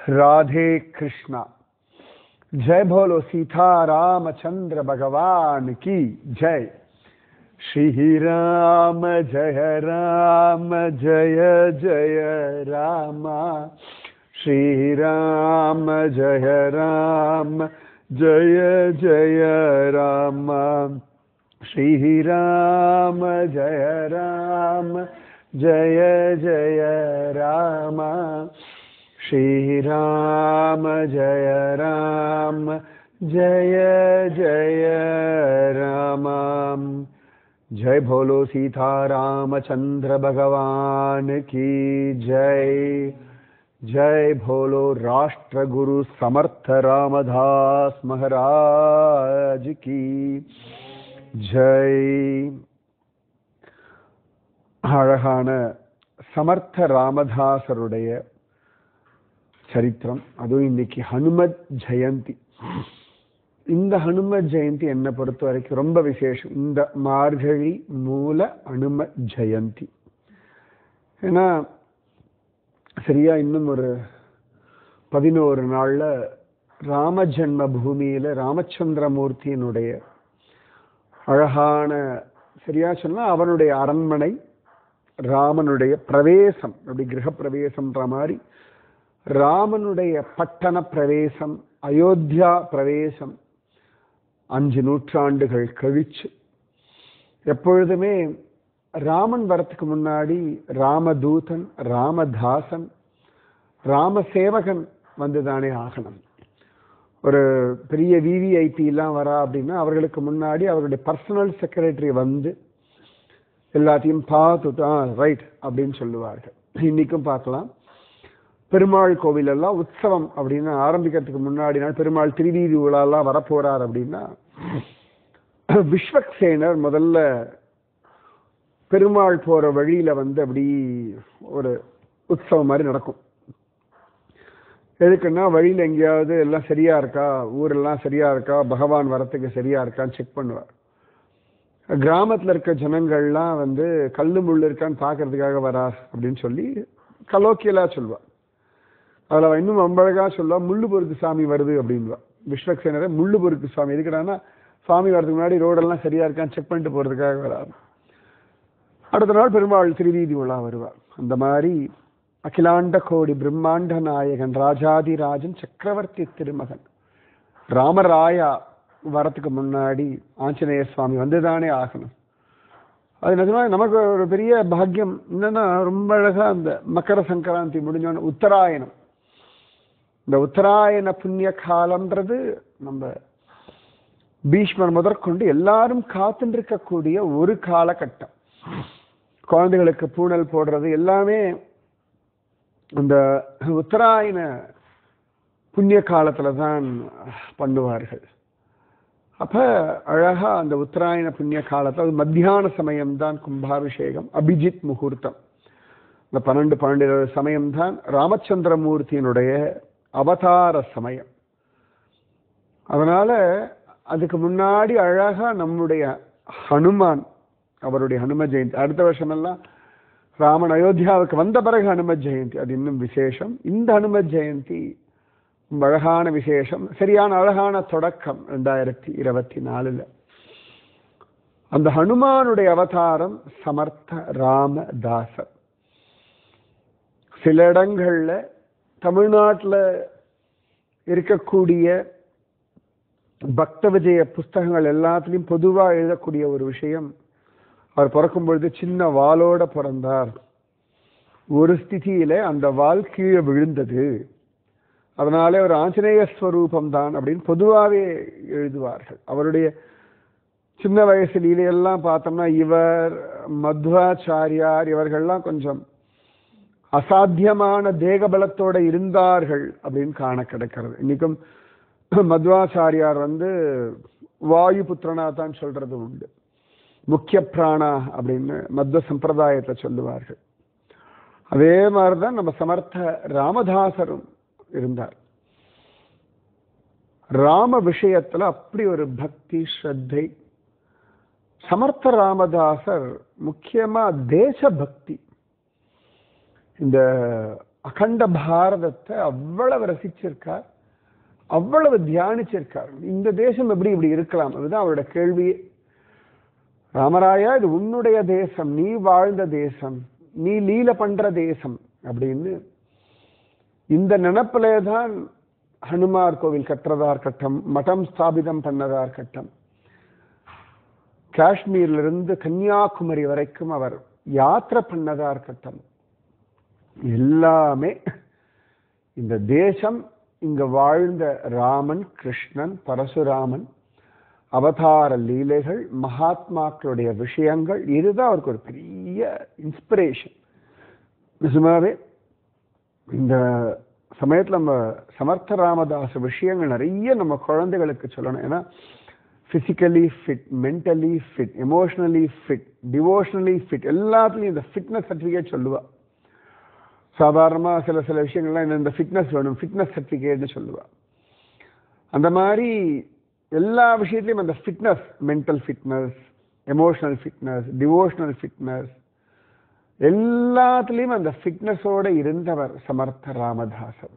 राधे कृष्णा। जय बोलो सीता रामचंद्र भगवान की जय। श्री राम जय जय राम। श्री राम जय जय राम। श्री राम जय जय राम। श्री राम जय जय राम। जय बोलो सीता रामचंद्र भगवान की जय। जय बोलो राष्ट्र गुरु समर्थ रामदास महाराज की जय। அழகான சமர்த்த ராமதாசருடைய சரித்திரம். அதுவும் இன்னைக்கு ஹனுமத் ஜெயந்தி. இந்த ஹனுமத் ஜெயந்தி என்னை பொறுத்த வரைக்கும் ரொம்ப விசேஷம். இந்த மார்கழி மூல ஹனுமத் ஜெயந்தி. ஏன்னா சரியா இன்னும் ஒரு 11 நாள்ல ராம ஜென்ம பூமியில ராமச்சந்திரமூர்த்தியினுடைய அழகான, சரியா சொன்னா அவனுடைய அரண்மனை, ராமனுடைய பிரவேசம், அப்படி கிரக பிரவேசம்ன்ற மாதிரி ராமனுடைய பட்டண பிரவேசம், அயோத்தியா பிரவேசம் 5 நூற்றாண்டுகள் கழிச்சு. எப்பொழுதுமே ராமன் வரத்துக்கு முன்னாடி ராமதூதன், ராமதாசன், ராமசேவகன் வந்துதானே ஆகணும். ஒரு பெரிய விவிஐபி எல்லாம் வரா அப்படின்னா அவர்களுக்கு முன்னாடி அவருடைய பர்சனல் செக்ரட்டரி வந்து எல்லாத்தையும் பார்த்துட்டு ரைட் அப்படின்னு சொல்லுவார்கள். இன்னைக்கும் பார்க்கலாம். பெருமாள் கோவில் எல்லாம் உற்சவம் அப்படின்னு ஆரம்பிக்கிறதுக்கு முன்னாடி நாள் பெருமாள் திருவீதி உலாலாம் வரப்போறார் அப்படின்னா விஸ்வக்சேனர் முதல்ல பெருமாள் போற வழியில வந்து அப்படி ஒரு உற்சவம் மாதிரி நடக்கும். எதுக்குன்னா வழியில எங்கேயாவது எல்லாம் சரியா இருக்கா, ஊரெல்லாம் சரியா இருக்கா, பகவான் வரத்துக்கு சரியா இருக்கான்னு செக் பண்ணுவார். கிராமத்துல இருக்க ஜனங்கள்லாம் வந்து கல்லு முள்ளு இருக்கான்னு பாக்குறதுக்காக வரார் அப்படின்னு சொல்லி கலோக்கியலா சொல்லுவா. அதுல இன்னும் அம்பழகா சொல்லுவா, முள்ளு பொறுக்கு சாமி வருது அப்படின்வா. விஸ்வக்சேனரை முள்ளு பொறுக்கு சாமி எதுக்குடான்னா சாமி வர்றதுக்கு முன்னாடி ரோடெல்லாம் சரியா இருக்கான்னு செக் பண்ணிட்டு போறதுக்காக வராது. அடுத்த நாள் பெருமாள் திருவீதி உலா வருவார். அந்த மாதிரி அகிலாண்ட கோடி பிரம்மாண்ட நாயகன் ராஜாதிராஜன் சக்கரவர்த்தி திருமகன் ராமராயா வரத்துக்கு முன்னாடி ஆஞ்சநேய சுவாமி வந்துதானே ஆகணும். அது நிஜமா நமக்கு ஒரு பெரிய பாக்கியம். என்னன்னா ரொம்ப அழகா அந்த மக்கர சங்கராந்தி முடிஞ்சோன்னு உத்தராயணம், இந்த உத்தராயண புண்ணிய காலம்ன்றது நம்ம பீஷ்மர் முதற்கொண்டு எல்லாரும் காத்துட்டு இருக்கக்கூடிய ஒரு காலகட்டம். குழந்தைகளுக்கு பூணல் போடுறது எல்லாமே இந்த உத்தராயண புண்ணிய காலத்துல தான் பண்ணுவார்கள். அப்ப அழகா அந்த உத்தராயண புண்ணிய காலத்துல அது மத்தியான சமயம்தான் கும்பாபிஷேகம், அபிஜித் முகூர்த்தம். இந்த 12 சமயம்தான் ராமச்சந்திரமூர்த்தியினுடைய அவதார சமயம். அதனால அதுக்கு முன்னாடி அழகா நம்முடைய ஹனுமான், அவருடைய ஹனும ஜெயந்தி. அடுத்த வருஷமெல்லாம் ராமன் அயோத்தியாவுக்கு வந்த பிறகு ஹனும ஜெயந்தி, அது இன்னும் விசேஷம். இந்த ஹனும ஜெயந்தி அழகான விசேஷம், சரியான அழகான தொடக்கம் 2024. அந்த ஹனுமானுடைய அவதாரம் சமர்த்த ராமதாசர். சில இடங்கள்ல தமிழ்நாட்டில் இருக்கக்கூடிய பக்த விஜய புஸ்தகங்கள் எல்லாத்துலேயும் பொதுவாக எழுதக்கூடிய ஒரு விஷயம், அவர் பிறக்கும் பொழுது சின்ன வாளோட பிறந்தார், ஒரு ஸ்திதியில அந்த வாள் கீழே விழுந்தது, அதனாலே ஒரு ஆஞ்சநேய ஸ்வரூபம் தான் அப்படின்னு பொதுவாகவே எழுதுவார்கள். அவருடைய சின்ன வயசு லீலையெல்லாம் பார்த்தோம்னா இவர், மத்வாச்சாரியார் இவர்கள்லாம் கொஞ்சம் அசாத்தியமான தேகபலத்தோட இருந்தார்கள் அப்படின்னு காண கிடைக்கிறது. இன்னைக்கும் மத்வாச்சாரியார் வந்து வாயு புத்திரனா தான் சொல்றது உண்டு, முக்கிய பிராணா அப்படின்னு மத்வ சம்பிரதாயத்தை சொல்லுவார்கள். அதே மாதிரிதான் நம்ம சமர்த்த ராமதாசரும் இருந்தார். ராம விஷயத்துல அப்படி ஒரு பக்தி ஸ்ரத்தை. சமர்த்த ராமதாசர் முக்கியமா தேச பக்தி. இந்த அகண்ட பாரதத்தை அவ்வளவு ரசிச்சிருக்கார், அவ்வளவு தியானிச்சிருக்கார். இந்த தேசம் எப்படி இப்படி இருக்கலாம், அதுதான் அவரோட கேள்வியே. ராமராயா, இது உன்னுடைய தேசம், நீ வாழ்ந்த தேசம், நீ லீல பண்ற தேசம் அப்படின்னு இந்த நினைப்பிலே தான் ஹனுமார் கோவில் கட்டுறதா இருக்கட்டும், மடம் ஸ்தாபிதம் பண்ணதா இருக்கட்டும், காஷ்மீர்ல இருந்து கன்னியாகுமரி வரைக்கும் அவர் யாத்திரை பண்ணதா இருக்கட்டும், எல்லாமே இந்த தேசம், இங்க வாழ்ந்த ராமன், கிருஷ்ணன், பரசுராமன், அவதார லீலைகள், மகாத்மாக்களுடைய விஷயங்கள், இதுதான் அவருக்கு ஒரு பெரிய இன்ஸ்பிரேஷன். நிஜமாவே இந்த சமயத்தில் நம்ம சமர்த்த ராமதாஸ் விஷயங்கள் நிறைய நம்ம குழந்தைகளுக்கு சொல்லணும். ஏன்னா physically fit, mentally fit, emotionally fit, devotionally fit, எல்லாத்துலேயும் இந்த ஃபிட்னஸ் சர்டிஃபிகேட் சொல்லுவா. சாதாரணமாக சில விஷயங்கள்லாம் இந்த ஃபிட்னஸ் வேணும், ஃபிட்னஸ் சர்டிஃபிகேட்னு சொல்லுவா. அந்த மாதிரி எல்லா விஷயத்துலையும் அந்த fitness, mental fitness, emotional fitness, devotional fitness, எல்லாத்துலேயும் அந்த ஃபிட்னஸோடு இருந்தவர் சமர்த்த ராமதாசர்.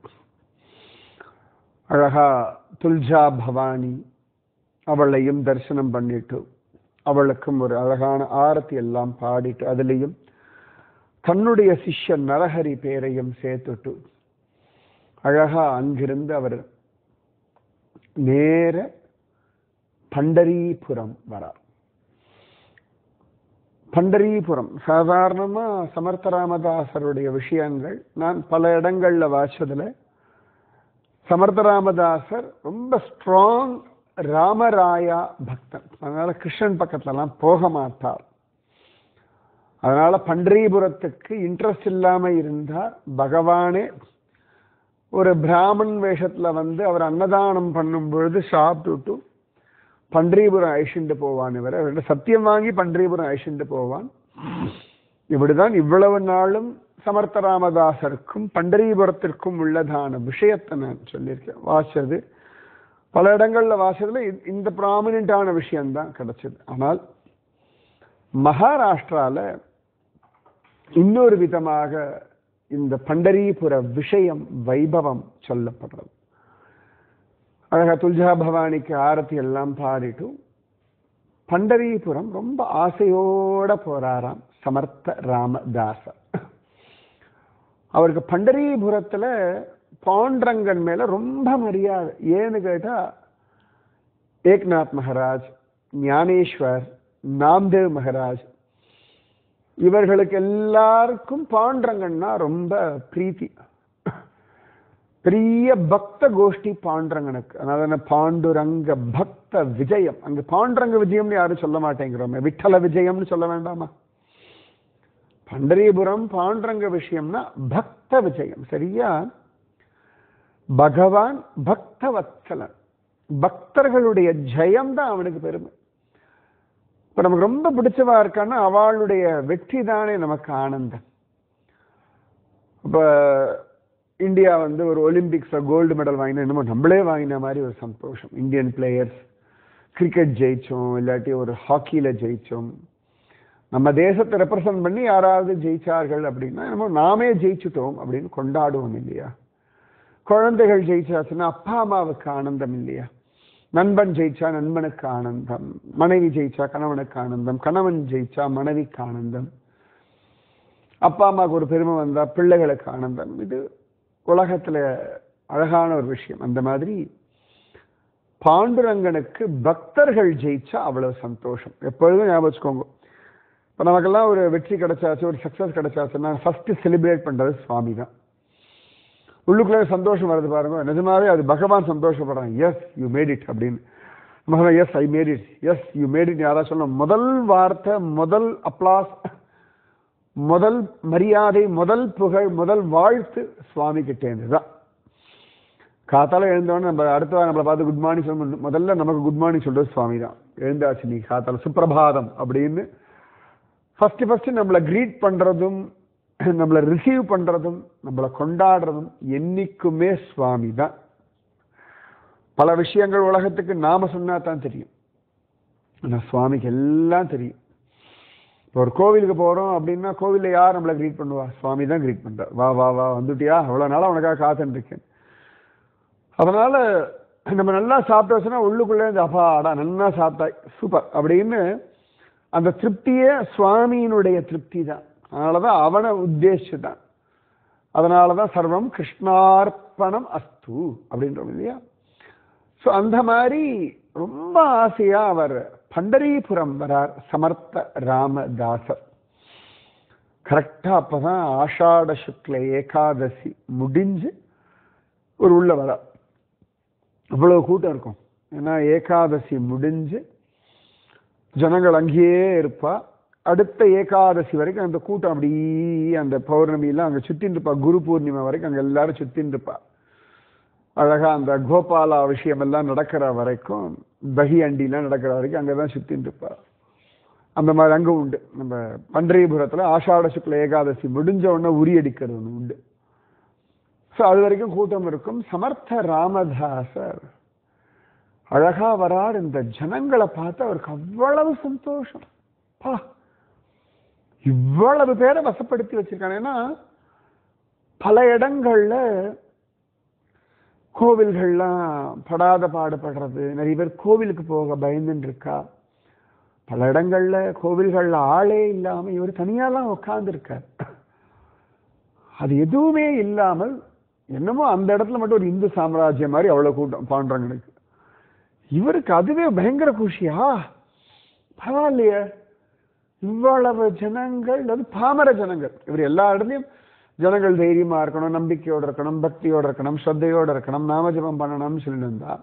அழகா துல்ஜா பவானி அவளையும் தரிசனம் பண்ணிட்டு, அவளுக்கும் ஒரு அழகான ஆரத்தி எல்லாம் பாடிட்டு, அதுலேயும் தன்னுடைய சிஷ்யன் நரஹரி பேரையும் சேர்த்துட்டு அழகா அங்கிருந்து அவர் நேர பண்டரீபுரம் வரார். பண்டரீபுரம் சாதாரணமா சமர்த்த ராமதாசருடைய விஷயங்கள் நான் பல இடங்கள்ல வாச்சதுல, சமர்த்த ராமதாசர் ரொம்ப ஸ்ட்ராங் ராமராயா பக்தன். அதனால கிருஷ்ணன் பக்கத்துலலாம் போக மாட்டார். அதனால பண்டரீபுரத்துக்கு இன்ட்ரெஸ்ட் இல்லாம இருந்தார். பகவானே ஒரு பிராமன் வேஷத்துல வந்து அவர் அன்னதானம் பண்ணும் பொழுது சாப்பிட்டுட்டு பண்டரீபுரம் அழிச்சுட்டு போவான். இவர் அவர்கிட்ட சத்தியம் வாங்கி பண்டரீபுரம் அழிச்சுட்டு போவான். இப்படிதான் இவ்வளவு நாளும் சமர்த்த ராமதாசருக்கும் பண்டரீபுரத்திற்கும் உள்ளதான விஷயத்தை நான் சொல்லியிருக்கேன். வாசது பல இடங்கள்ல வாசதுல இந்த ப்ராமினென்டான விஷயம்தான் கிடைச்சது. ஆனால் மகாராஷ்டிரால இன்னொரு விதமாக இந்த பண்டரீபுர விஷயம், வைபவம் சொல்லப்படுறது. அழகா துல்ஜா பவானிக்கு ஆரத்தி எல்லாம் பாடிட்டு பண்டரீபுரம் ரொம்ப ஆசையோட போறாராம் சமர்த்த ராமதாசர். அவருக்கு பண்டரீபுரத்துல பாண்டரங்கன் மேல ரொம்ப மரியாதை. ஏன்னு கேட்டா ஏக்நாத் மகாராஜ், ஞானேஸ்வர், நாம்தேவ் மகாராஜ், இவர்களுக்கு எல்லாருக்கும் பாண்டரங்கன்னா ரொம்ப பிரீத்தி. பெரிய பக்த கோஷ்டி பாண்டரங்கனுக்கு. அதனால பாண்டுரங்க பக்த விஜயம். அங்க பாண்டரங்க விஜயம்னு யாரும் சொல்ல மாட்டேங்கிறோமே, விட்டல விஜயம்னு சொல்ல வேண்டாமா? பண்டரீபுரம் பாண்டரங்க விஷயம்னா பக்த விஜயம். சரியா? பகவான் பக்தவத்சலன், பக்தர்களுடைய ஜெயம் தான் அவனுக்கு பெருமை. இப்ப நமக்கு ரொம்ப பிடிச்சவா இருக்கான்னா அவளுடைய வெற்றி தானே நமக்கு ஆனந்தம். இப்ப இந்தியா வந்து ஒரு ஒலிம்பிக்ஸ்ல கோல்டு மெடல் வாங்கினா என்னமோ நம்மளே வாங்கின மாதிரி ஒரு சந்தோஷம். இந்தியன் பிளேயர்ஸ் கிரிக்கெட் ஜெயிச்சோம், இல்லாட்டி ஒரு ஹாக்கியில ஜெயிச்சோம், நம்ம தேசத்தை ரெப்ரசன்ட் பண்ணி யாராவது ஜெயிச்சார்கள் அப்படின்னா என்னமோ நாமே ஜெயிச்சுட்டோம் அப்படின்னு கொண்டாடுவோம் இல்லையா? குழந்தைகள் ஜெயிச்சாச்சுன்னா அப்பா அம்மாவுக்கு ஆனந்தம் இல்லையா? நண்பன் ஜெயிச்சா நண்பனுக்கு ஆனந்தம், மனைவி ஜெயிச்சா கணவனுக்கு ஆனந்தம், கணவன் ஜெயிச்சா மனைவிக்கு ஆனந்தம், அப்பா அம்மாவுக்கு ஒரு பெருமை வந்தா பிள்ளைகளுக்கு ஆனந்தம். இது உலகத்துல அழகான ஒரு விஷயம். அந்த மாதிரி பாண்டுரங்கனுக்கு பக்தர்கள் ஜெயிச்சா அவ்வளவு சந்தோஷம். எப்பொழுதும் ஞாபகம் வச்சுக்கோங்க. இப்ப நமக்கெல்லாம் ஒரு வெற்றி கிடைச்சாச்சு, ஒரு சக்சஸ் கிடைச்சாச்சுன்னா ஃபர்ஸ்ட் செலிப்ரேட் பண்றது சுவாமி தான். உள்ளுக்குள்ள சந்தோஷம் வருது பாருங்க, நிஜமாவே அது பகவான் சந்தோஷப்படுறாங்க. எஸ் யூ மேட் இட் அப்படின்னு. நம்ம yes I made it, yes you made it யாரா சொல்லணும், முதல் வார்த்தை, முதல் அப்ளாஸ், முதல் மரியாதை, முதல் புகழ், முதல் வாழ்த்து சுவாமி கிட்டே இருந்துதான். காத்தால எழுந்தோடனே நம்ம அடுத்த நம்மளை பார்த்து குட் மார்னிங் சொல்ல, முதல்ல நமக்கு குட் மார்னிங் சொல்றது சுவாமி தான். எழுந்தாச்சு நீ காத்தால சுப்பிரபாதம் அப்படின்னு ஃபர்ஸ்ட் நம்மளை கிரீட் பண்றதும் நம்மளை ரிசீவ் பண்றதும் நம்மளை கொண்டாடுறதும் என்னைக்குமே சுவாமி தான். பல விஷயங்கள் உலகத்துக்கு நாம சொன்னா தான் தெரியும், ஆனா சுவாமிக்கு எல்லாம் தெரியும். ஒரு கோவிலுக்கு போறோம் அப்படின்னா கோவில்ல யார் நம்மளை கிரீட் பண்ணுவா? சுவாமி தான் கிரீட் பண்றார். வா வா வா வந்துட்டியா, அவ்வளவு நாளா உனக்காக காத்துட்டு இருக்கேன். அதனால நம்ம நல்லா சாப்பிட்டு வச்சோன்னா உள்ளுக்குள்ளே இந்த அப்பாடா நல்லா சாப்பிட்டாய் சூப்பர் அப்படின்னு அந்த திருப்தியே சுவாமியினுடைய திருப்தி தான். அதனாலதான் அவனை உத்தேசிச்சுதான். அதனாலதான் சர்வம் கிருஷ்ணார்ப்பணம் அஸ்து அப்படின்றோம் இல்லையா? ஸோ அந்த மாதிரி ரொம்ப ஆசையா அவர் பண்டரீபுரம் வரார் சமர்த்த ராமதாசர். கரெக்டா அப்பதான் ஆஷாட சுக்ல ஏகாதசி முடிஞ்சு ஒரு உள்ள வரார். அவ்வளவு கூட்டம் இருக்கும். ஏன்னா ஏகாதசி முடிஞ்சு ஜனங்கள் அங்கேயே இருப்பா. அடுத்த ஏகாதசி வரைக்கும் அந்த கூட்டம் அப்படி அந்த பௌர்ணமியெல்லாம் அங்கே சுத்தின்னு இருப்பா. குரு பூர்ணிமை வரைக்கும் அங்கே எல்லாரும் சுத்தின்னு இருப்பா. அழகா அந்த கோபாலா விஷயம் எல்லாம் நடக்கிற வரைக்கும், தகி அண்டிலாம் நடக்கிற வரைக்கும் அங்கதான் சுத்தின்னு இருப்பா. அந்த மாதிரி அங்க உண்டு. நம்ம பண்டரிபுரத்துல ஆஷாட சுக்ல ஏகாதசி முடிஞ்ச உடனே உரியடிக்கிறது ஒன்று உண்டு. ஸோ அது வரைக்கும் கூட்டம் இருக்கும். சமர்த்த ராமதாசர் அழகா வரார். இந்த ஜனங்களை பார்த்து அவருக்கு அவ்வளவு சந்தோஷம். பா, இவ்வளவு பேரை வசப்படுத்தி வச்சிருக்காங்க. ஏன்னா பல இடங்கள்ல கோவில்கள்லாம் படாத பாடுபடுறது, நிறைய பேர் கோவிலுக்கு போக பயந்துன்னு இருக்கா. பல இடங்கள்ல கோவில்கள்ல ஆளே இல்லாம இவர் தனியாலாம் உட்கார்ந்து இருக்கார். அது எதுவுமே இல்லாமல் என்னமோ அந்த இடத்துல மட்டும் ஒரு இந்து சாம்ராஜ்யம் மாதிரி அவ்வளவு கூட்டம் பாண்டவங்களுக்கு. இவருக்கு அதுவே பயங்கர குஷியா, பரவாயில்லையே இவ்வளவு ஜனங்கள், அது பாமர ஜனங்கள். இவர் எல்லா இடத்துலையும் ஜனங்கள் தைரியமா இருக்கணும், நம்பிக்கையோடு இருக்கணும், பக்தியோடு இருக்கணும், ஸ்ரத்தையோடு இருக்கணும், நாமஜபம் பண்ணணும்னு சொல்லியிருந்தா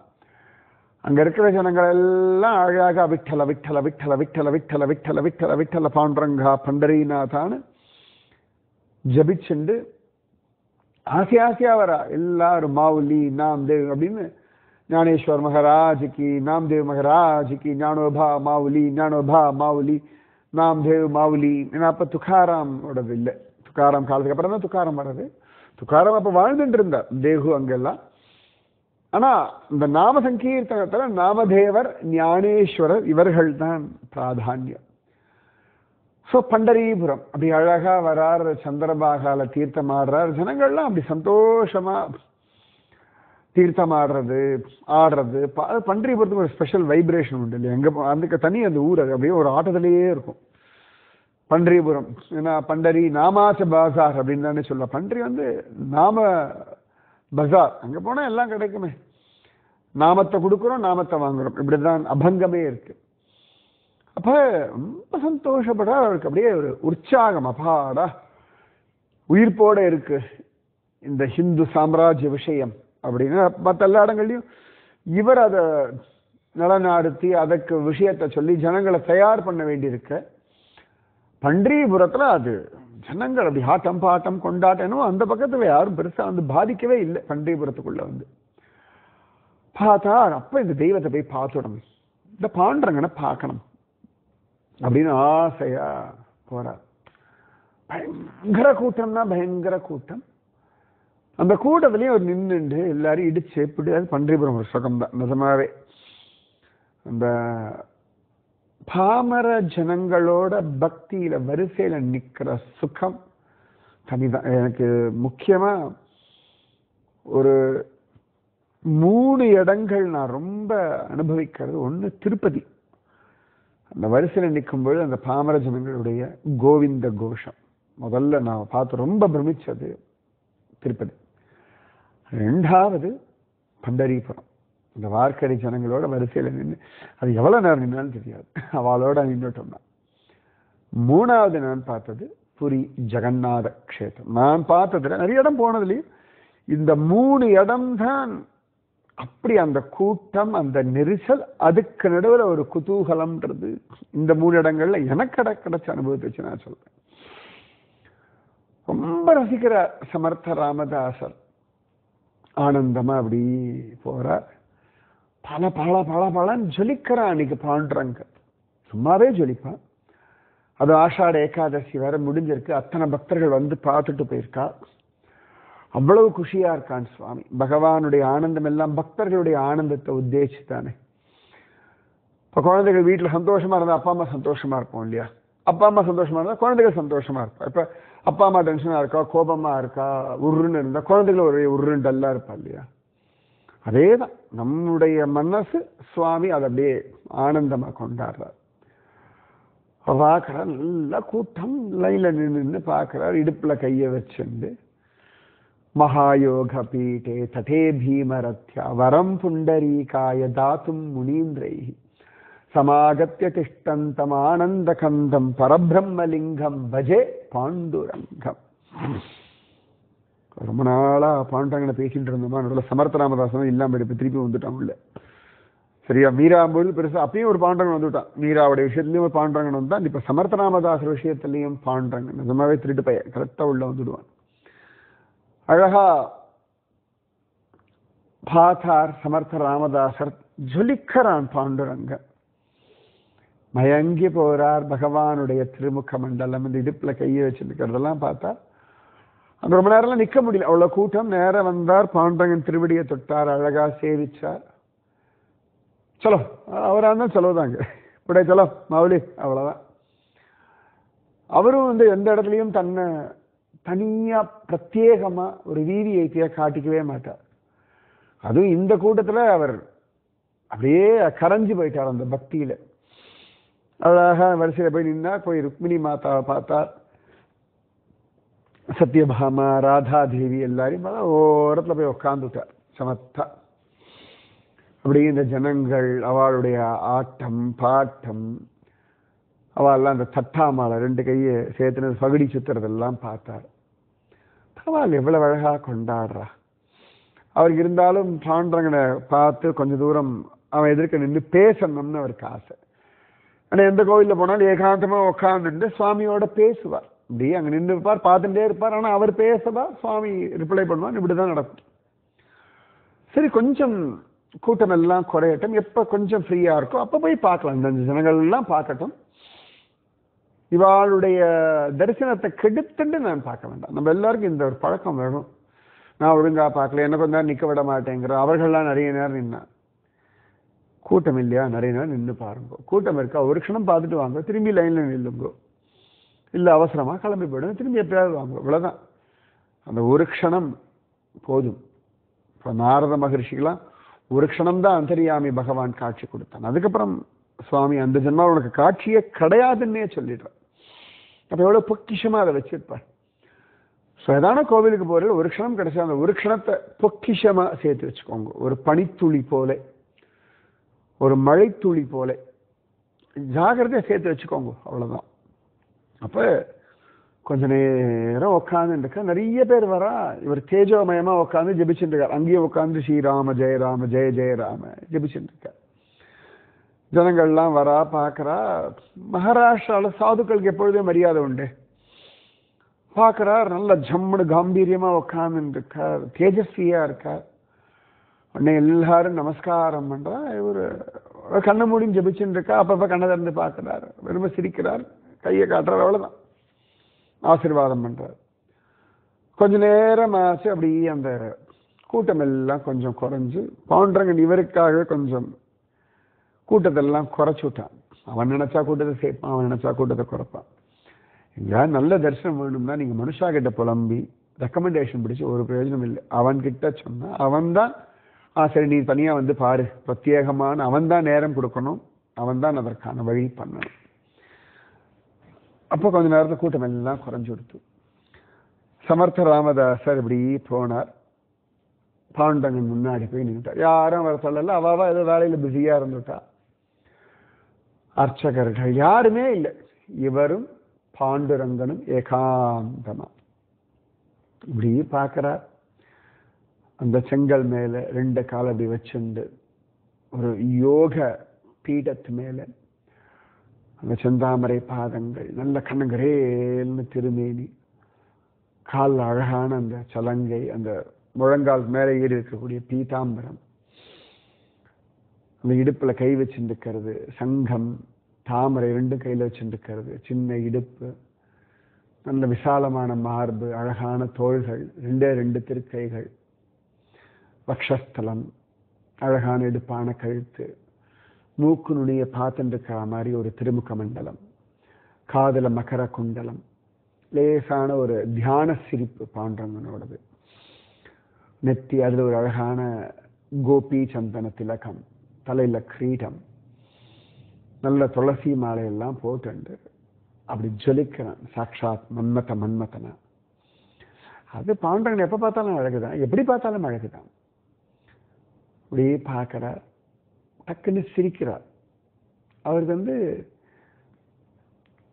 அங்க இருக்கிற ஜனங்கள் எல்லாம் அழகாக விட்டல விட்டல விட்டல விட்டல விட்டல விட்டல விட்டல விட்டல பாண்டரங்கா பண்டரீநாதான்னு ஜபிச்சுண்டு ஆசையா வரா. எல்லாரும் மாவுலி நாம்தேவ் அப்படின்னு, ஞானேஸ்வர் மகாராஜுக்கு, நாம்தேவ் மகாராஜுக்கு, ஞானோபா மாவுலி, ஞானோபா மாவுலி, நாம்தேவ் மாவுலி. ஏன்னா அப்ப துக்காராமோடது இல்லை. துக்காராம் காலத்துக்கு அப்புறம் தான் துக்காராம் வர்றது. துக்காராம் அப்ப வாழ்ந்துட்டு இருந்தார் தேகு அங்கெல்லாம். ஆனா இந்த நாம சங்கீர்த்தனத்துல நாமதேவர், ஞானேஸ்வரர் இவர்கள் தான் பிராதான்யம். ஸோ பண்டரீபுரம் அப்படி அழகா வரார். சந்திரபாகால தீர்த்தம் ஆடுறார். ஜனங்கள்லாம் அப்படி சந்தோஷமா தீர்த்தம் ஆடுறது ஆடுறது. பண்டரிபுரத்துக்கு ஒரு ஸ்பெஷல் வைப்ரேஷன் உண்டு இல்லையா? எங்க அதுக்கு தனி அந்த ஊர் அது அப்படியே ஒரு ஆட்டத்திலேயே இருக்கும் பண்டரிபுரம். ஏன்னா பண்டரி நாமாச்ச பாசார் அப்படின்னு தானே சொல்ல. பண்டரி நாம பஜார். அங்க போனா எல்லாம் கிடைக்குமே. நாமத்தை கொடுக்குறோம், நாமத்தை வாங்குறோம், இப்படிதான் அபங்கமே இருக்கு. அப்ப ரொம்ப சந்தோஷப்பட அவருக்கு அப்படியே ஒரு உற்சாகம். அப்பாடா உயிர்ப்போட இருக்கு இந்த ஹிந்து சாம்ராஜ்ய விஷயம் அப்படின்னு. மற்ற எல்லா இடங்கள்லையும் இவர் அதை நலநாடுத்தி அதற்கு விஷயத்தை சொல்லி ஜனங்களை தயார் பண்ண வேண்டியிருக்க. பண்டரிபுரத்துல அது ஜனங்கள் அப்படி ஆட்டம் பாட்டம் கொண்டாட்டணும். அந்த பக்கத்துல யாரும் பெருசா பாதிக்கவே இல்லை. பண்டரிபுரத்துக்குள்ள பார்த்தா அப்ப இந்த தெய்வத்தை போய் பார்த்துடணும், இந்த பாண்டரங்கனை பார்க்கணும் அப்படின்னு ஆசையா போறார். பயங்கர கூட்டம்னா பயங்கர கூட்டம். அந்த கூட்டத்திலையும் ஒரு நின்றுண்டு எல்லாரும் இடிச்சு எப்படி. அது பண்டரிபுரம் ஒரு சுகம் தான் நிஜமாவே. அந்த பாமர ஜனங்களோட பக்தியில வரிசையில நிக்கிற சுகம் தனிதான். எனக்கு முக்கியமா ஒரு 3 இடங்கள் நான் ரொம்ப அனுபவிக்கிறது. ஒண்ணு திருப்பதி. அந்த வரிசையில நிற்கும்போது அந்த பாமர ஜனங்களுடைய கோவிந்த கோஷம் முதல்ல நான் பார்த்து ரொம்ப பிரமிச்சது திருப்பதி. 2வது பண்டரிபுரம். இந்த வார்க்கடை ஜனங்களோட வரிசையில நின்று அது எவ்வளவு நேரம் நின்னாலும் தெரியாது, அவளோட நின்றுட்டோம்னா. 3வது நான் பார்த்தது புரி ஜெகநாத கஷேத்திரம். நான் பார்த்ததுல நிறைய இடம் போனதுலயும் இந்த 3 இடம்தான் அப்படி அந்த கூட்டம், அந்த நெரிசல், அதுக்கு நடுவில் ஒரு குதூகலம்ன்றது இந்த 3 இடங்கள்ல எனக்கு கிடைச்ச அனுபவத்தை வச்சு நான் சொல்றேன். ரொம்ப ரசிக்கிற சமர்த்த ராமதாசர் ஆனந்தமா அப்படி போறார். பல பல பல பலன்னு ஜொலிக்கிறான். அன்னைக்கு பாண்டுரங்க சும்மாவே ஜொலிப்பான். அது ஆஷாட ஏகாதசி வேற முடிஞ்சிருக்கு. அத்தனை பக்தர்கள் பார்த்துட்டு போயிருக்கா. அவ்வளவு குஷியா இருக்கான் சுவாமி. பகவானுடைய ஆனந்தம் எல்லாம் பக்தர்களுடைய ஆனந்தத்தை உத்தேசித்தானே. இப்ப குழந்தைகள் வீட்டுல சந்தோஷமா இருந்தா அப்பா அம்மா சந்தோஷமா இருப்போம் இல்லையா? அப்பா அம்மா சந்தோஷமா இருந்தா குழந்தைகள் சந்தோஷமா இருப்பா. இப்ப அப்பா அம்மா டென்ஷனா இருக்கா, கோபமா இருக்கா, உருன்னு இருந்தா குழந்தைகள் ஒரே உருன்னு டல்லா இருப்பா இல்லையா? அதேதான் நம்முடைய மனசு சுவாமி அதை அப்படியே ஆனந்தமா கொண்டாடுறார். பார்க்கிறார், நல்ல கூட்டம் லைன்ல நின்று பார்க்கிறார். இடுப்புல கைய வச்சுண்டு மகாயோக பீட்டே ததே பீமரத்யா வரம் புண்டரீகாய தாத்தும் முனீந்திரை சமாகத்திய திஷ்டந்தம் ஆனந்த கந்தம் பரபிரம்மலிங்கம் பஜே பாண்டுரங்கம். ரொம்ப நாளா பாண்டாங்கனை பேசிட்டு இருந்தோமா, நடுவில் சமர்த்த ராமதாசனும் இல்லாம எடுப்பு திருப்பி வந்துட்டான் உள்ள. சரியா, மீராம்போது பெருசா அப்பயும் ஒரு பாண்டரங்கன் வந்துவிட்டான். மீராவுடைய விஷயத்துலயும் ஒரு பாண்டரங்கன் வந்தான். இப்ப சமர்த்த ராமதாசர் விஷயத்திலையும் பாண்டரங்கன் நிஜமாவே திருட்டு பையன் கரெக்டா உள்ள வந்துடுவான். அழகா பார்த்தார் சமர்த்த ராமதாசர். ஜொலிக்கிறான் பாண்டுரங்க, மயங்கி போறார். பகவானுடைய திருமுக மண்டலம் இந்த இடுப்புல கையை வச்சிருக்கிறதெல்லாம் பார்த்தா அங்க ரொம்ப நேரம்லாம் நிக்க முடியல, அவ்வளவு கூட்டம். நேரம் வந்தார், பாண்டரங்கன் திருவடியை தொட்டார், அழகா சேவிச்சார். சலோ அவரா இருந்தா செலவுதாங்க, இப்படியே சலோ மௌலி, அவ்வளவுதான். அவரும் எந்த இடத்துலையும் தன்னை தனியா பிரத்யேகமா ஒரு விவிஐபியா காட்டிக்கவே மாட்டார். அதுவும் இந்த கூட்டத்துல அவர் அப்படியே கரைஞ்சு போயிட்டார் அந்த பக்தியில. அழகா வரிசையில போய் நின்னா, போய் ருக்மிணி மாதாவை பார்த்தார், சத்யபாமா, ராதா தேவி எல்லாரையும் ஓரத்துல போய் உட்காந்துட்டார் சமத்தா. அப்படி இந்த ஜனங்கள் அவளுடைய ஆட்டம் பாட்டம், அவெல்லாம் அந்த தட்டாமாலை 2 கையை சேர்த்துனது பகுடி சுத்துறதெல்லாம் பார்த்தார். அவள் எவ்வளவு அழகா கொண்டாடுறா. அவருக்கு இருந்தாலும் பாண்டரங்கனை பார்த்து கொஞ்ச தூரம் அவன் எதிர்க்க நின்று பேசணும்னு அவருக்கு ஆசை. ஆனா எந்த கோவில்ல போனாலும் ஏகாந்தமா உட்காந்துட்டு சுவாமியோட பேசுவார். இப்படி அங்க நின்று இருப்பார், பார்த்துட்டே இருப்பார். ஆனா அவர் பேசவா சுவாமி ரிப்ளை பண்ணுவார். இப்படிதான் நடக்கும். சரி, கொஞ்சம் கூட்டம் எல்லாம் குறையட்டும், எப்ப கொஞ்சம் ஃப்ரீயா இருக்கும் அப்ப போய் பார்க்கலாம். இந்த ஜனங்கள் எல்லாம் பார்க்கட்டும், இவாளுடைய தரிசனத்தை கெடுத்துட்டு நான் பார்க்க வேண்டாம். நம்ம எல்லாருக்கும் இந்த ஒரு பழக்கம் வேணும். நான் ஒழுங்கா பார்க்கல, என்ன கொஞ்ச நேரம் நிக்க விட மாட்டேங்கிறோம். அவர்கள்லாம் நிறைய நேரம் நின்னா, கூட்டம் இல்லையா, நிறைய நேரம் நின்று பாருங்க. கூட்டம் இருக்கா, ஒரு க்ஷணம் பார்த்துட்டு வாங்க, திரும்பி லைன்ல நில்லுங்க. இல்ல அவசரமா கிளம்பி போயிடுங்க, திரும்பி எப்பயாவது வாங்க. இவ்வளவுதான், அந்த ஒரு க்ஷணம் போதும். இப்ப நாரத மகர்ஷிக்கெல்லாம் ஒரு க்ஷணம் தான் அந்தரியாமி பகவான் காட்சி கொடுத்தான். அதுக்கப்புறம் சுவாமி அந்த ஜென்மா உனக்கு காட்சியே கிடையாதுன்னே சொல்லிடுறார். அப்ப எவ்வளவு பொக்கிஷமா அதை வச்சிருப்பார். ஏதான கோவிலுக்கு போற ஒரு க்ஷணம் கிடைச்சா அந்த ஒரு க்ஷணத்தை பொக்கிஷமா சேர்த்து வச்சுக்கோங்க. ஒரு பனித்துளி போல, ஒரு மழைத்துளி போல ஜாகிரதையா சேர்த்து வச்சுக்கோங்க. அவ்வளவுதான். அப்ப கொஞ்ச நேரம் உட்காந்துருக்க நிறைய பேர் வரா. இவர் தேஜோமயமா உட்காந்து ஜபிச்சுட்டு இருக்கார். அங்கேயே உட்காந்து ஸ்ரீராம ஜெய ராம ஜெய ஜெய ராம ஜபிச்சுட்டு இருக்கார். ஜனங்கள்லாம் வரா, பார்க்கறா. மகாராஷ்டிரால சாதுக்களுக்கு எப்பொழுதே மரியாதை உண்டு. பார்க்கிறார், நல்ல ஜம்முன்னு காம்பீரியமா உட்கார்ந்து இருக்கார், தேஜஸ்வியா இருக்கார். உடனே எல்லாரும் நமஸ்காரம் பண்றா. இவரு கண்ணை மூடியும் ஜபிச்சுட்டு இருக்கா. அப்பப்ப கண்ணை திறந்து பார்க்கிறார், வெறும சிரிக்கிறார், கையை காட்டுறார், அவ்வளவுதான். ஆசீர்வாதம் பண்றார். கொஞ்ச நேரம் ஆச்சு. அப்படி அந்த கூட்டம் எல்லாம் கொஞ்சம் குறைஞ்சு, பாண்டரங்கன் இவருக்காக கொஞ்சம் கூட்டத்தெல்லாம் குறைச்சு விட்டான். அவன் நினைச்சா கூட்டத்தை சேர்ப்பான், அவன் நினைச்சா கூட்டத்தை குறைப்பான். எங்கேயாவது நல்ல தரிசனம் வேணும்னா நீங்க மனுஷா கிட்ட புலம்பி ரெக்கமெண்டேஷன் பிடிச்சு ஒரு பிரயோஜனம் இல்லை. அவன் கிட்ட சொன்னா அவன் தான் சரி நீ தனியா வந்து பாரு, பிரத்யேகமான அவன் தான் நேரம் கொடுக்கணும், அவன் தான் அதற்கான வழி பண்ணணும். அப்போ கொஞ்ச நேரத்துல கூட்டம் எல்லாம் குறைஞ்சு கொடுத்து சமர்த்த ராமதாசர் இப்படி போனார். பாண்டரங்கன் முன்னாடி போய் நின்றுட்டார். யாரும் வர சொல்லல, அவாவா ஏதோ வேலையில பிஸியா இருந்துட்டா. அர்ச்சகர்கள் யாருமே இல்லை. இவரும் பாண்டுரங்கனும் ஏகாந்தமா இப்படி பார்க்கிறார். அந்த செங்கல் மேல 2 கால் அப்படி வச்சுண்டு ஒரு யோக பீடத்து மேல அந்த செந்தாமரை பாதங்கள், நல்ல கண்ணங்கரேல்னு திருமேனி, கால் அழகான அந்த சலங்கை, அந்த முழங்கால் மேலே ஏறி இருக்கக்கூடிய பீதாம்பரம், அந்த இடுப்புல கை வச்சுருக்கிறது, சங்கம் தாமரை 2 கையில வச்சுருக்கிறது, சின்ன இடுப்பு, நல்ல விசாலமான மார்பு, அழகான தோள்கள், 2 திருக்கைகள், வக்ஷஸ்தலம், அழகான இடுப்பான கழுத்து, மூக்கு நுனிய பார்த்துட்டு இருக்கிற மாதிரி ஒரு திருமுக மண்டலம், காதுல மகர குண்டலம், லேசான ஒரு தியான சிரிப்பு பாண்டரங்கனோடது. நெத்தி அதுல ஒரு அழகான கோபி சந்தன திலகம், தலையில கிரீடம், நல்ல துளசி மாலையெல்லாம் போட்டு அப்படி ஜொலிக்கிறான். சாட்சாத் மன்மதனா. அது பாண்டரங்கன் எப்ப பார்த்தாலும் அழகுதான், எப்படி பார்த்தாலும் அழகுதான். அப்படியே பார்க்கிறார், டக்குன்னு சிரிக்கிறார். அவருக்கு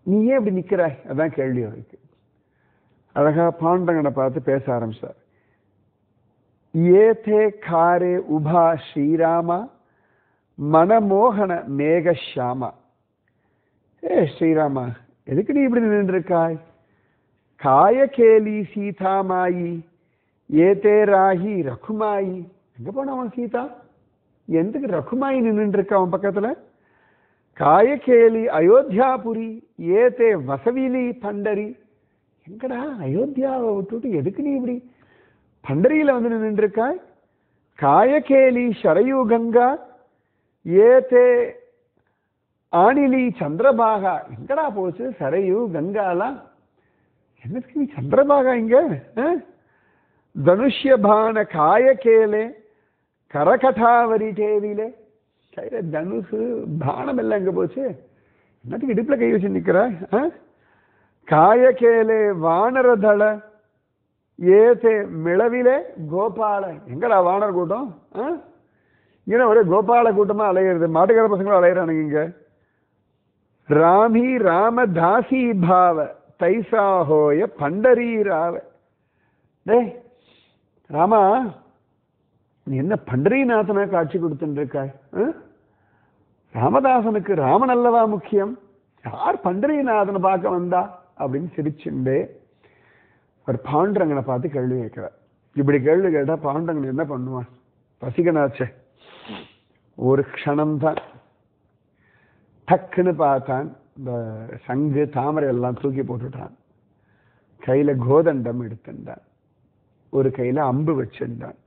நீ ஏன் இப்படி நிக்கிறாய், அதான் கேள்வி அவருக்கு. அழகா பாண்டரங்கனை பார்த்து பேச ஆரம்பிச்சார். ஏதே காரே உபா ஸ்ரீராமா மனமோகன மேகஷாமா. ஸ்ரீராமா, எதுக்கு நீ இப்படி நின்று இருக்காய்? காயகேலி சீதாமாயி ஏதே ராகி ரகுமாயி. எங்க போனவன் சீதா? எதுக்கு ரகுமாயி நின்று இருக்கா அவன் பக்கத்துல? காயகேலி அயோத்தியாபுரி ஏதே வசவிலி பண்டரி. எங்கடா அயோத்தியாவை விட்டுட்டு எதுக்கு நீ இப்படி பண்டரியில நின்று இருக்காய்? காயகேலி ஷரயு கங்கா ஏதே ஆனிலி சந்திரபாகா. எங்கடா போச்சு சரையு கங்காலாம்? என்னதுக்கு நீ சந்திரபாகா இங்க? தனுஷ்யபான காயகேலே கரகட்டாவரி தேவிலே. கையில தனுசு பானம் எல்லாம் எங்க போச்சு? என்னத்துக்கு இடுப்புல கை வச்சு நிக்கிறாய்? காயகேலே வானரதள ஏதே மிளவிலே கோபால. எங்கடா வானர் கூட்டம்? இங்கே ஒரே கோபால கூட்டமா அலையிறது, மாட்டுக்கார பசங்களும் அலையிறானுங்க இங்க. ராமி ராமதாசி பாவ தைசாஹோய பண்டரி ராவ. டேய் ராமா, நீ என்ன பண்டரிநாதனா காட்சி கொடுத்துட்டு இருக்காய்? ராமதாசனுக்கு ராமன் அல்லவா முக்கியம்? யார் பண்டரிநாதனை பார்க்க வந்தா அப்படின்னு சிரிச்சுண்டே ஒரு பாண்டரங்கனை பார்த்து கேள்வி கேட்கிறார். இப்படி கேள்வி கேட்டா பாண்டரங்கன் என்ன பண்ணுவான்? பசிகனாச்சே, ஒரு க்ஷணம்தான் டக்குன்னு பார்த்தான். இந்த சங்கு தாமரை எல்லாம் தூக்கி போட்டுட்டான். கையில கோதண்டம் எடுத்துட்டான், ஒரு கையில அம்பு வச்சிருந்தான்.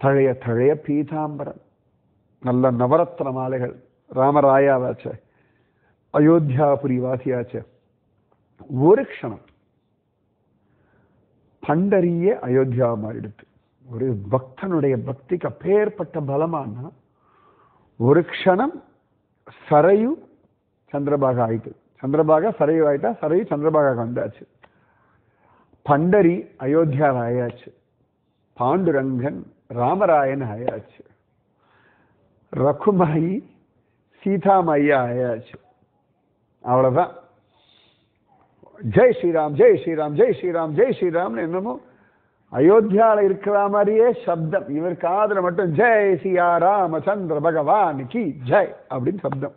தழைய தழைய பீதாம்பரம், நல்ல நவரத்ன மாலைகள். ராமராயாவாச்ச, அயோத்தியாபுரி வாசியாச்ச. ஒரு க்ஷணம் பண்டரியே அயோத்தியா மாறிடுத்து. ஒரு பக்தனுடைய பக்திக்கு அப்பேற்பட்ட பலமானா ஒரு க்ஷணம் சரையு சந்திரபாகா ஆயிட்டு. சந்திரபாகா சரையு ஆயிட்டா, சரையு சந்திரபாகா வந்தாச்சு. பண்டரி அயோத்தியா ஆயாச்சு. பாண்டுரங்கன் ராமராயன் ஆயாச்சு. ரகுமாயி சீதாமாயா ஆயாச்சு. அவ்வளவுதான். ஜெய் ஸ்ரீராம் ஜெய் ஸ்ரீராம் ஜெய் ஸ்ரீராம் ஜெய் ஸ்ரீராம் என்னமோ அயோத்தியால இருக்கிற மாதிரியே சப்தம். இவர் காதுல மட்டும் ஜெய் சியா ராமச்சந்திர பகவான் கி ஜெய் அப்படின்னு சப்தம்.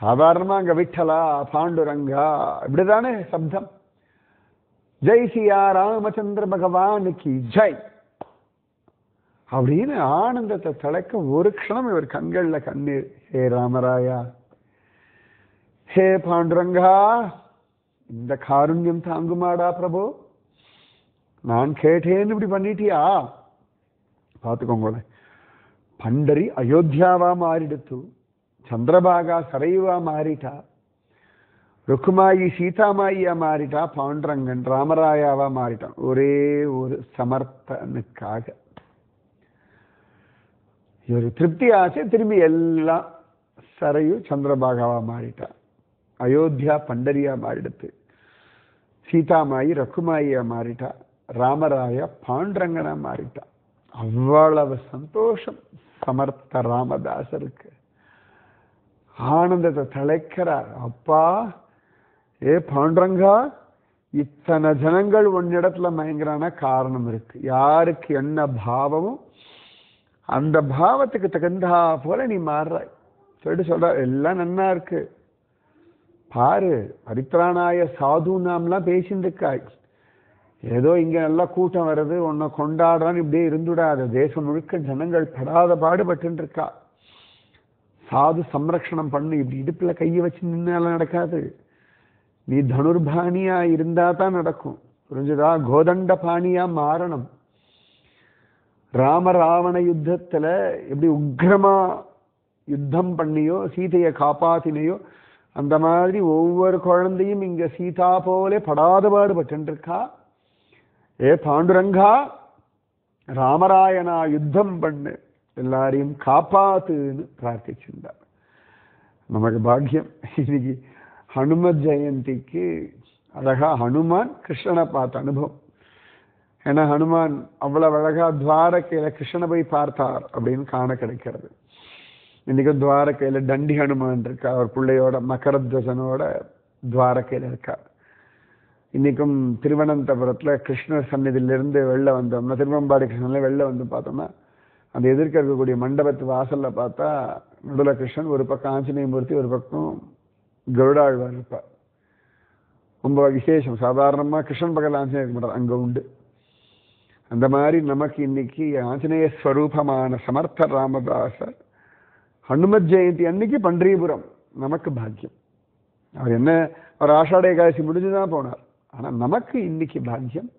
சாதாரணமா அங்க விட்டலா பாண்டுரங்கா இப்படிதானே சப்தம். ஜெய் சியா ராமச்சந்திர பகவான் கி ஜெய் அப்படின்னு ஆனந்தத்தை தலைக்க ஒரு க்ஷணம் இவர் கண்கள்ல கண்ணீர். ஹே ராமராயா, ஹே பாண்டுரங்கா, இந்த காருண்யம் தாங்குமாடா பிரபு? நான் கேட்டேன்னு இப்படி பண்ணிட்டியா? பார்த்துக்கோங்களேன். பண்டரி அயோத்தியாவா மாறிடுத்து, சந்திரபாகா சரைவா மாறிட்டா, ருக்குமாயி சீதாமாயியா மாறிட்டா, பாண்டரங்கன் ராமராயாவா மாறிட்டான். ஒரே ஒரு சமர்ப்பனுக்காக ஒரு திருப்தி ஆச்சு. திரும்பி எல்லாம் சரையு சந்திரபாகாவா மாறிட்டா, அயோத்தியா பண்டரியா மாறிடுத்து, சீதாமாயி ரகுமாயியா மாறிட்டா, ராமராய பாண்டரங்கனா மாறிட்டா. அவ்வளவு சந்தோஷம் சமர்த்த ராமதாசருக்கு. ஆனந்தத்தை தலைக்கிறார். அப்பா, ஏ பாண்டரங்கா, இத்தனை ஜனங்கள் உன்னிடத்துல மயங்கரான காரணம் இருக்கு. யாருக்கு என்ன பாவமும் அந்த பாவத்துக்கு தகுந்தா போல நீ மாறுறாய் சொல்லிட்டு சொல்ற. எல்லாம் நன்னா இருக்கு பாரு, பரித்ராணாய சாது நாம்லாம் பேசிட்டு இருக்காய். ஏதோ இங்க நல்லா கூட்டம் வருது, உன்னை கொண்டாடுறான்னு இப்படியே இருந்துடாத. தேசம் முழுக்க ஜனங்கள் படாத பாடுபட்டு இருக்கா. சாது சம்ரக்ஷணம் பண்ணு. இப்படி இடுப்புல கையை வச்சு நின்னால நடக்காது. நீ தனுர்பாணியா இருந்தா தான் நடக்கும். புரிஞ்சுதா? கோதண்ட பாணியா மாறணும். ராமராவண யுத்தத்துல எப்படி உக்ரமா யுத்தம் பண்ணியோ, சீதையை காப்பாத்தினையோ, அந்த மாதிரி ஒவ்வொரு குழந்தையும் இங்க சீதா போலே படாத பாடுபட்டு இருக்கா. ஏ பாண்டுரங்கா, ராமராயனா யுத்தம் பண்ணு, எல்லாரையும் காப்பாத்துன்னு பிரார்த்திச்சிருந்தார். நமக்கு பாக்கியம் இன்னைக்கு ஹனுமத் ஜெயந்திக்கு அழகா ஹனுமான் கிருஷ்ணனை பார்த்த அனுபவம். ஏன்னா ஹனுமான் அவ்வளவு அழகா துவாரகையில கிருஷ்ணனை போய் பார்த்தார் அப்படின்னு காண கிடைக்கிறது. இன்னைக்கு துவாரகையில தண்டி ஹனுமான் இருக்கா, அவர் பிள்ளையோட மகரத்வஜனோட துவாரகையில இருக்கார். இன்னைக்கும் திருவனந்தபுரத்துல கிருஷ்ணர் சந்நிதியிலிருந்து வெளில வந்தோம்னா, திருவம்பாடி கிருஷ்ணன்ல வெளில வந்து பார்த்தோம்னா, அந்த எதிர்க்க இருக்கக்கூடிய மண்டபத்து வாசல்ல பார்த்தா நடுவில் கிருஷ்ணன், ஒரு பக்கம் ஆஞ்சநேய மூர்த்தி, ஒரு பக்கம் கருடாழ்வார் இருப்பார். ரொம்ப விசேஷம். சாதாரணமா கிருஷ்ணன் பக்கத்தில் ஆஞ்சநேயர் இருக்க மாட்டார், அங்க உண்டு. அந்த மாதிரி நமக்கு இன்னைக்கு ஆஞ்சநேய ஸ்வரூபமான சமர்த்த ராமதாசர் ஹனுமத் ஜெயந்தி அன்னைக்கு பண்டரிபுரம். நமக்கு பாக்கியம். அவர் என்ன, அவர் ஆஷாட ஏகாதசி முடிஞ்சுதான் போனார். ஆனா நமக்கு இன்னைக்கு பாக்கியம்.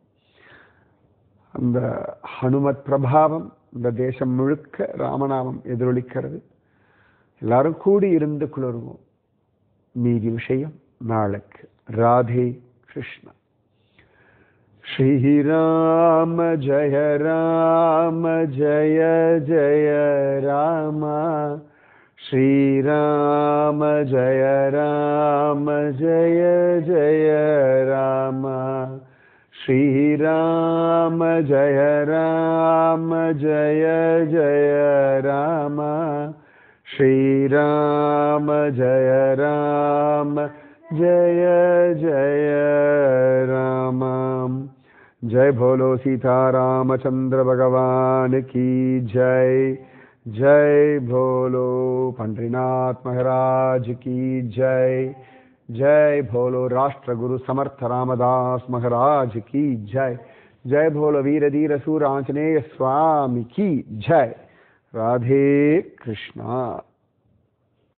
அந்த ஹனுமத் பிரபாவம் இந்த தேசம் முழுக்க ராமநாமம் எதிரொலிக்கிறது. எல்லாரும் கூடி இருந்து குளிர்வோம். மீதி விஷயம் நாளைக்கு. ராதே கிருஷ்ணா. ஸ்ரீராம ஜய ராம ஜய ஜய ராம, ஸ்ரீராம ஜய ராம ஜய ஜய ராம, ஸ்ரீராம ஜய ராம ஜய ஜய ராம, ஸ்ரீராம ஜய ராம ஜய ஜய ராம. जय भोलो सीता रामचंद्र भगवान की जय. जय भोलो पंडरीनाथ महाराज की जय. जय भोलो राष्ट्रगुरु समर्थ रामदास महाराज की जय. जय भोलो वीर धीर सूर आंजनेय स्वामी की जय. राधे कृष्णा.